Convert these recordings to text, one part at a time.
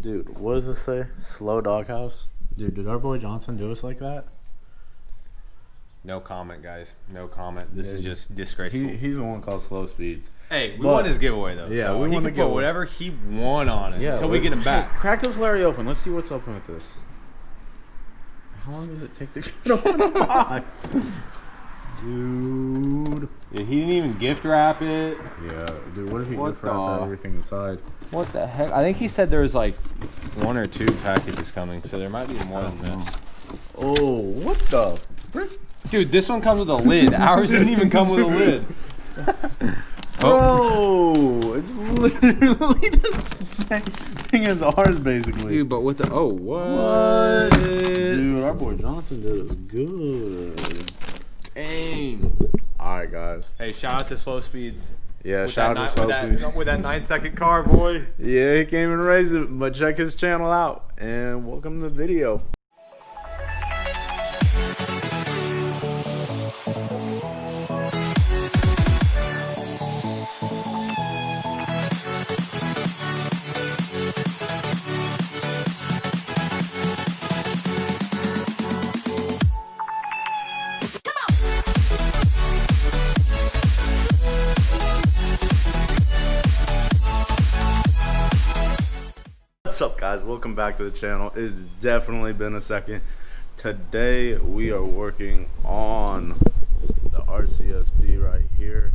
Dude, what does this say? Slow doghouse? Dude, did our boy Johnson do us like that? No comment, guys. No comment. This is just disgraceful. He's the one called Slow Speeds. Hey, we won his giveaway though. Yeah, so we won the put giveaway. whatever he won on it until we get him back. Hey, crack this Larry open. Let's see what's open with this. How long does it take to get open the box? Dude. Yeah, he didn't even gift wrap it. Yeah, dude. What if he gift wrapped everything inside? What the heck? I think he said there was like 1 or 2 packages coming, so there might be more than this. Oh, what the frick? Dude, this one comes with a lid. Ours didn't even come with a lid. Bro, it's literally the same thing as ours, basically. Dude, but with the what? Dude, our boy Johnson did us good. Dang. All right, guys. Hey, shout out to Slow Speeds. Yeah, shout out to Slow Speeds. With that 9-second car, boy. Yeah, he came and raised it, but check his channel out and welcome to the video. What's up, guys? Welcome back to the channel. It's definitely been a second. Today we are working on the rcsb right here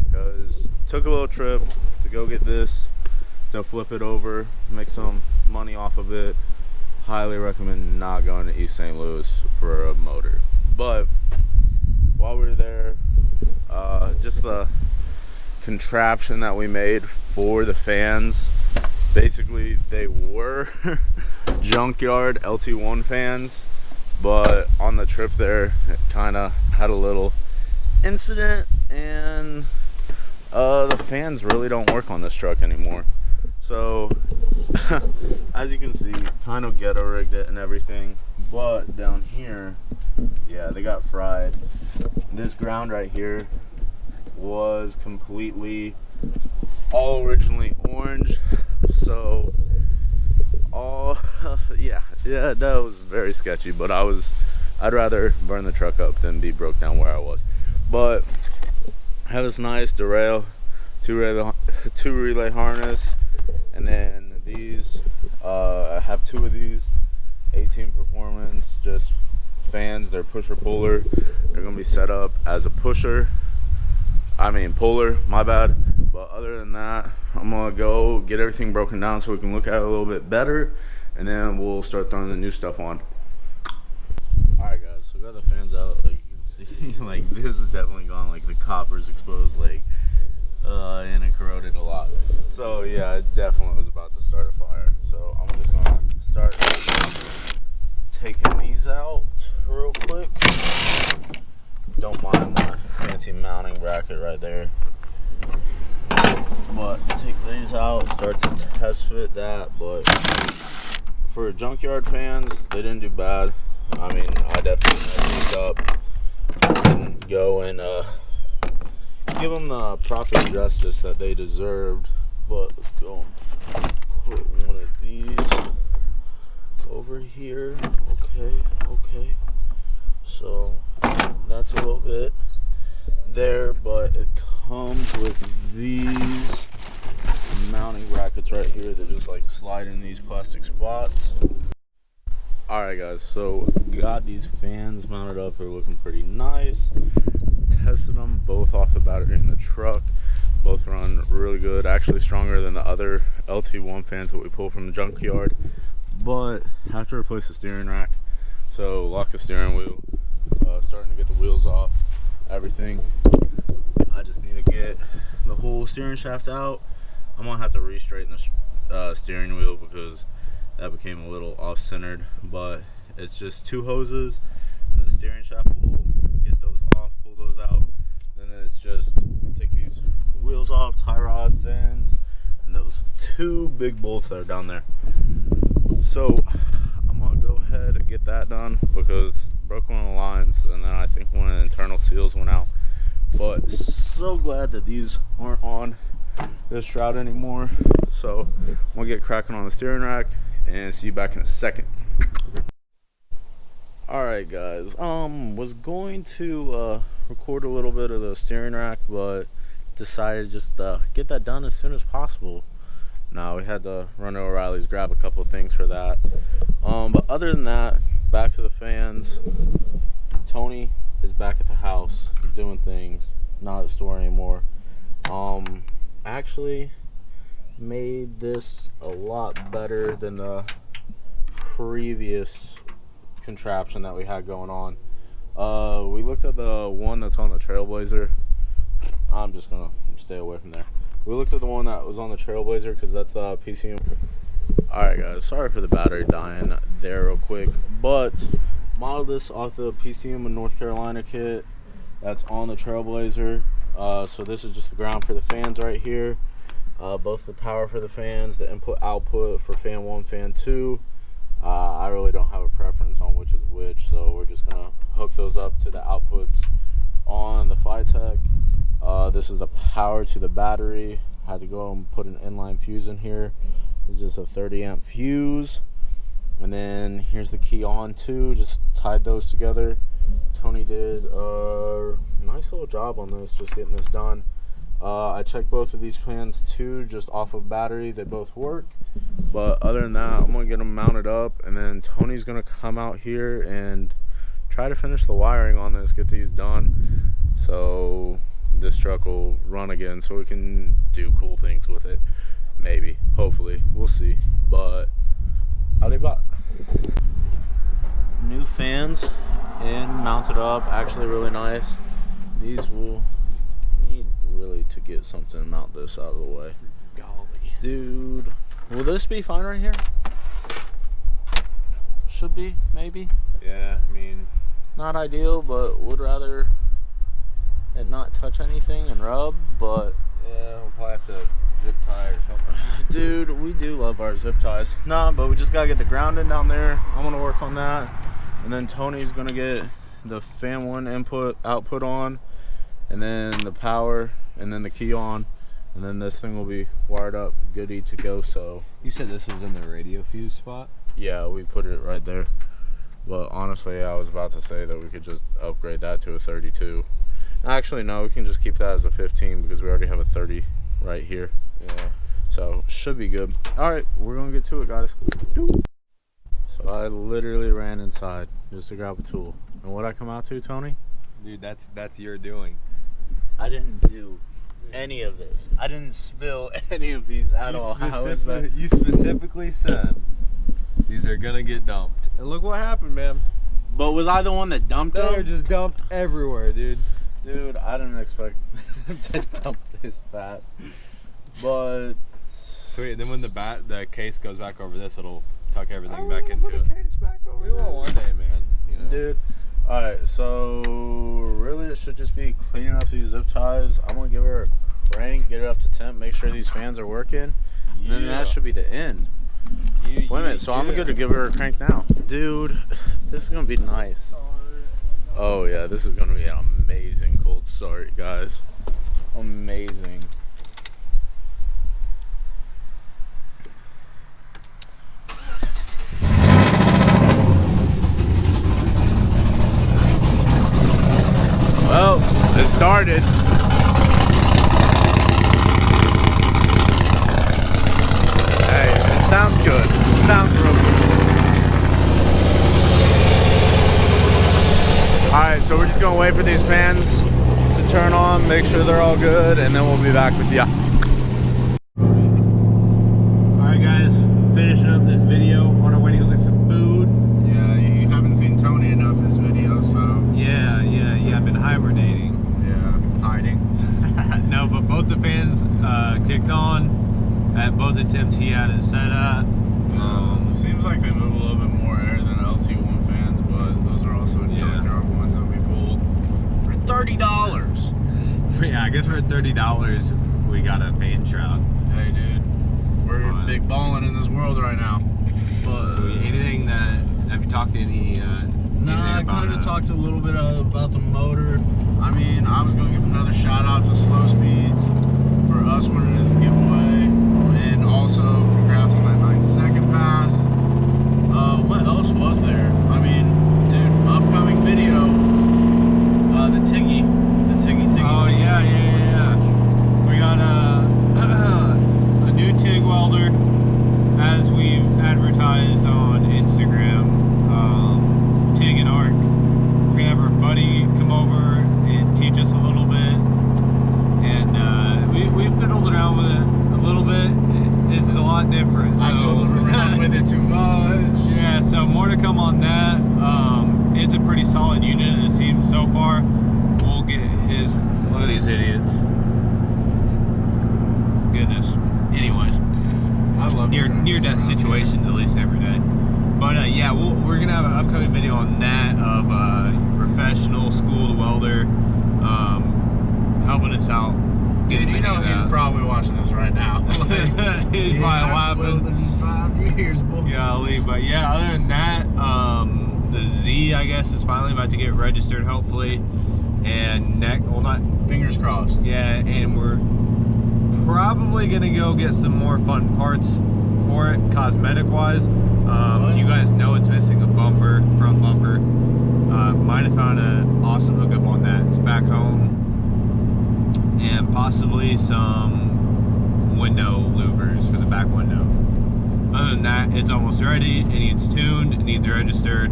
because took a little trip to go get this, to flip it over, make some money off of it. Highly recommend not going to East St. Louis for a motor. But while we were there, just the contraption that we made for the fans, basically they were junkyard LT1 fans, but on the trip there it kind of had a little incident and the fans really don't work on this truck anymore. So as you can see, kind of ghetto rigged it and everything, but down here, yeah, they got fried. This ground right here was completely all originally orange, so yeah, that was very sketchy. But I'd rather burn the truck up than be broke down where I was. But I have this nice derail, two relay harness, and then these I have 2 of these 18 Performance just fans. They're pusher puller. They're gonna be set up as a puller, my bad. But other than that, I'm gonna go get everything broken down so we can look at it a little bit better, and then we'll start throwing the new stuff on. Alright guys, so got the fans out. Like you can see, like this is definitely gone, like the copper's exposed, like and it corroded a lot. So yeah, it definitely was about to start a fire. So I'm just gonna start taking these out real quick. Don't mind my fancy mounting bracket right there, but take these out, start to test fit that. But for junkyard fans, they didn't do bad. I mean, I definitely messed these up and go and give them the proper justice that they deserved. But let's go and put one of these over here. Okay, so that's a little bit there, but it comes with these mounting brackets right here that just like slide in these plastic spots. Alright guys, so got these fans mounted up. They're looking pretty nice. Tested them both off the battery in the truck. Both run really good, actually stronger than the other LT1 fans that we pulled from the junkyard. But have to replace the steering rack, so lock the steering wheel, starting to get the wheels off, everything. I just need to get the whole steering shaft out. I'm gonna have to re-straighten the steering wheel because that became a little off-centered, but it's just 2 hoses and the steering shaft will get those off, pull those out, then it's just take these wheels off, tie rods in, and those 2 big bolts that are down there. So I'm gonna go ahead and get that done because broke one of the lines, and then I think one of the internal seals went out. But so glad that these aren't on this shroud anymore. So So I'm gonna get cracking on the steering rack and see you back in a second. All right, guys. Was going to record a little bit of the steering rack, but decided just get that done as soon as possible. Now we had to run to O'Reilly's, grab a couple of things for that. But other than that, back to the fans. Tony is back at the house doing things, not at the store anymore. Actually made this a lot better than the previous contraption that we had going on. We looked at the one that's on the Trailblazer. I'm just gonna stay away from there. We looked at the one that was on the Trailblazer because that's the PCM. Alright guys, sorry for the battery dying there real quick, but modeled this off the PCM in North Carolina kit that's on the Trailblazer. So this is just the ground for the fans right here. Both the power for the fans, the input output for fan 1, fan 2. I really don't have a preference on which is which, so we're just gonna hook those up to the outputs on the Phytech. This is the power to the battery. Had to go and put an inline fuse in here. It's just a 30 amp fuse. And then here's the key on too, just tied those together. Tony did a nice little job on this, just getting this done. I checked both of these fans too, just off of battery. They both work. But other than that, I'm gonna get them mounted up, and then Tony's gonna come out here and try to finish the wiring on this, get these done, so this truck will run again, so we can do cool things with it. Maybe, hopefully, we'll see. But I'll be back. New fans in, mounted up, actually really nice. These will need really to get something to mount this out of the way. Golly. Dude, will this be fine right here? Should be, maybe. Yeah, I mean, not ideal, but would rather it not touch anything and rub, but yeah, we'll probably have to zip tie or something. Dude, we do love our zip ties. Nah, but we just gotta get the ground in down there. I'm gonna work on that, and then Tony's gonna get the fan 1 input output on, and then the power, and then the key on, and then this thing will be wired up, goody to go. So you said this was in the radio fuse spot? Yeah, we put it right there. But honestly, I was about to say that we could just upgrade that to a 32. Actually, no, we can just keep that as a 15 because we already have a 30 right here. Yeah. So, should be good. Alright, we're going to get to it, guys. So, I literally ran inside just to grab a tool. And what I come out to, Tony? Dude, that's your doing. I didn't do any of this. I didn't spill any of these at all. How is that? You specifically said these are going to get dumped. And look what happened, man. But was I the one that dumped them? They're just dumped everywhere, dude. Dude, I didn't expect to dump this fast. But sweet. Then when the case goes back over this, it'll tuck everything back into it. Case back over we will one day, man. You know. Dude. All right. So really, it should just be cleaning up these zip ties. I'm gonna give her a crank, get it up to temp, make sure these fans are working, and then that should be the end. Wait a minute. So I'm gonna give her a crank now, dude. This is gonna be nice. Oh yeah, this is gonna be an amazing cold start, guys. Amazing. Well, it started. Hey, it sounds good. It sounds real good. Alright, so we're just gonna wait for these fans to turn on, make sure they're all good, and then we'll be back with ya. Alright guys, finishing up this video on our way to go get some food. Yeah, you haven't seen Tony enough this video, so Yeah, I've been hibernating. yeah, hiding. No, but both the fans kicked on at both attempts he had it set at. Seems like they move a little bit more air than LT1 fans, but those are also junkyard ones that we pulled for $30. Yeah, I guess for $30 we got a fan shroud. Hey dude, we're big balling in this world right now. But anything that, have you talked to any Nah, I kind of talked a little bit about the motor. I mean, I was going to give another shout out to Slow Speeds for us winning this giveaway, and all also, congrats on that 9-second pass. What else was there? I mean, dude, upcoming video. The Tiggy. Oh, yeah. We got a new TIG welder, as we've advertised on Instagram. TIG and ARC. We're gonna have our buddy come over and teach us a little bit, and we fiddled around with it a little bit. It's a lot different. So. I fiddled around with it too much. Yeah, so more to come on that. It's a pretty solid unit, it seems so far. We'll get his. Look at these idiots. Goodness. Anyways, I love near death situations at least every day. But yeah, we're gonna have an upcoming video on that of professional schooled welder helping us out. Dude, you know he's probably watching this right now. He's probably laughing. In 5 years, boy. Golly, but yeah, other than that, the Z, I guess, is finally about to get registered, hopefully, and Fingers crossed. yeah, and we're probably gonna go get some more fun parts for it, cosmetic-wise. You guys know it's missing a bumper, front bumper. Might have found an awesome hookup on that. It's back home, and possibly some window louvers for the back window. Other than that, it's almost ready. It needs tuned. It needs registered.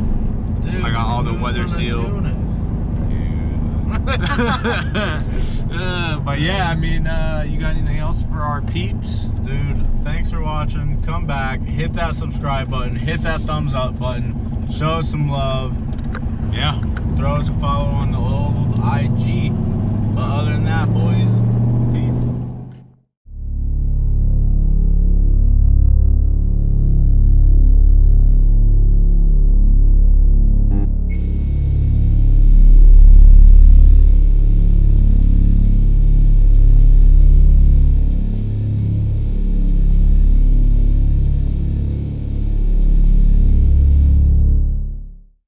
Dude, I got all the who's weather gonna seal. tune it? But yeah, I mean, you got anything else for our peeps? Dude, thanks for watching. Come back, hit that subscribe button, hit that thumbs up button, show us some love. Yeah. Throw us a follow on the old IG. But other than that, boys,